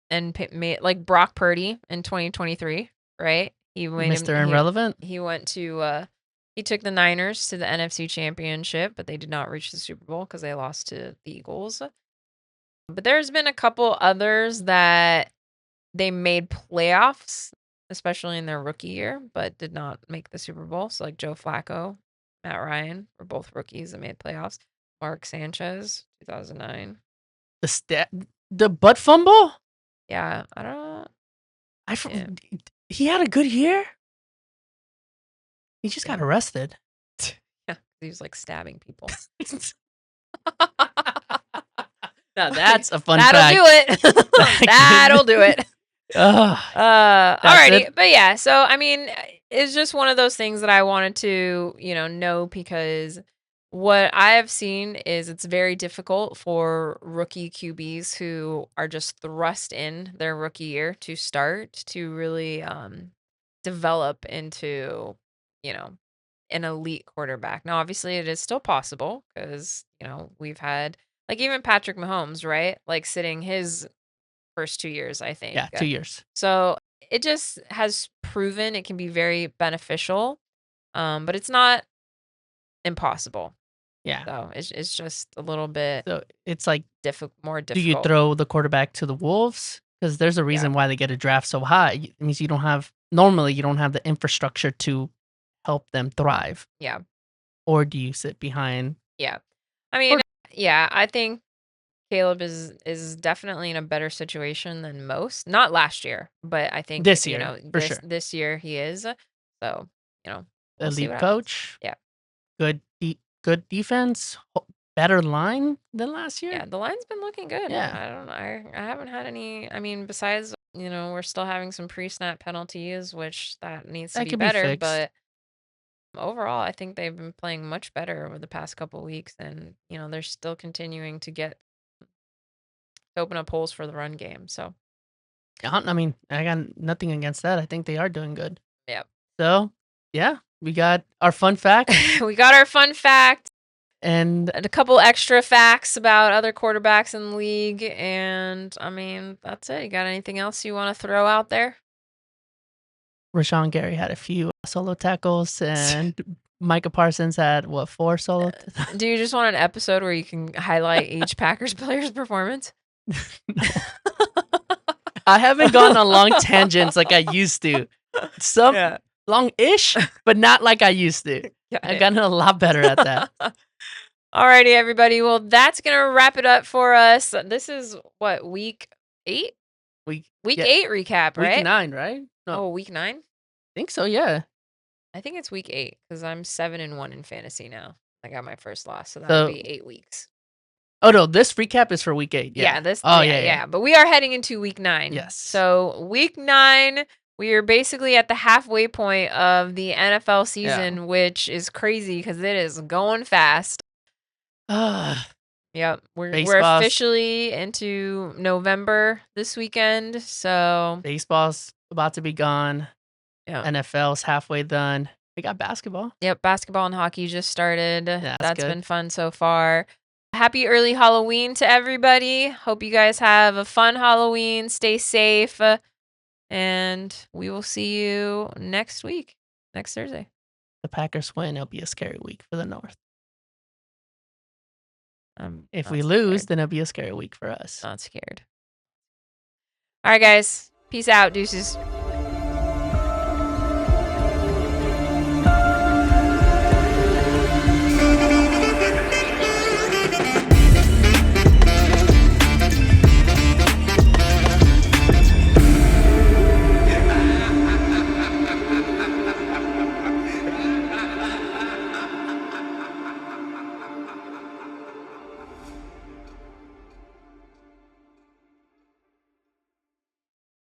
And like Brock Purdy in 2023, right? Mr. Irrelevant. He went to he took the Niners to the NFC Championship, but they did not reach the Super Bowl because they lost to the Eagles. But there's been a couple others that they made playoffs, especially in their rookie year, but did not make the Super Bowl. So like Joe Flacco, Matt Ryan were both rookies that made playoffs. Mark Sanchez, 2009. The butt fumble? Yeah, I don't know. Yeah. He had a good year. He just got arrested. Yeah, He was like stabbing people. Now that's a fun That'll fact. do it. That'll do it. Ugh. That's Alrighty, it? but yeah, so I mean, it's just one of those things that I wanted to, know because what I have seen is it's very difficult for rookie QBs who are just thrust in their rookie year to start to really develop into, you know, an elite quarterback. Now, obviously, it is still possible because, we've had like even Patrick Mahomes, right? Like sitting his first 2 years, I think. Yeah, 2 years. So it just has proven it can be very beneficial, but it's not impossible. Yeah. So it's just a little bit So it's like, more do you difficult. throw the quarterback to the wolves? Because there's a Yeah. reason why they get a draft so high. It means you don't have the infrastructure to help them thrive. Yeah. Or do you sit behind? Yeah. I mean, yeah, I think Caleb is definitely in a better situation than most. Not last year, but I think This year, for sure. this year he is. So, we'll see Elite what happens. coach, Yeah. good defense, better line than last year. Yeah, the line's been looking good. Yeah. I don't know. I haven't had any. I mean, besides, we're still having some pre-snap penalties, which that needs to That be could be better. fixed. But overall, I think they've been playing much better over the past couple weeks, and they're still continuing to open up holes for the run game. So Yeah, I mean, I got nothing against that. I think they are doing good. Yep. So, yeah, we got our fun fact we got our fun fact and and a couple extra facts about other quarterbacks in the league, and I mean that's it. You got anything else you want to throw out there? Rashawn Gary had a few solo tackles, and Micah Parsons had, 4 solo? Do you just want an episode where you can highlight each Packers player's performance? I haven't gone on long tangents like I used to. Some long-ish, but not like I used to. I've gotten a lot better at that. Alrighty, everybody. Well, that's going to wrap it up for us. This is what, week 8? Week 8 recap, right? Week 9, right? No, Oh, week 9? I think so, yeah. I think it's week 8 because I'm 7-1 in fantasy now. I got my first loss, so that So- would be 8 weeks. Oh, no, this recap is for week 8. Yeah. Oh, yeah. yeah. But we are heading into week 9. Yes. So week 9, we are basically at the halfway point of the NFL season, which is crazy because it is going fast. Yep, we're Baseball's- officially into November this weekend. So Baseball's about to be gone. Yeah. NFL's halfway done. We got basketball. Yep, basketball and hockey just started. that's That's good. been fun so far. Happy early Halloween to everybody. Hope you guys have a fun Halloween. Stay safe. And we will see you next week, next Thursday. The Packers win, it'll be a scary week for the North. If Not we lose, scared. then it'll be a scary week for us. Not scared. All right, guys. Peace out. Deuces.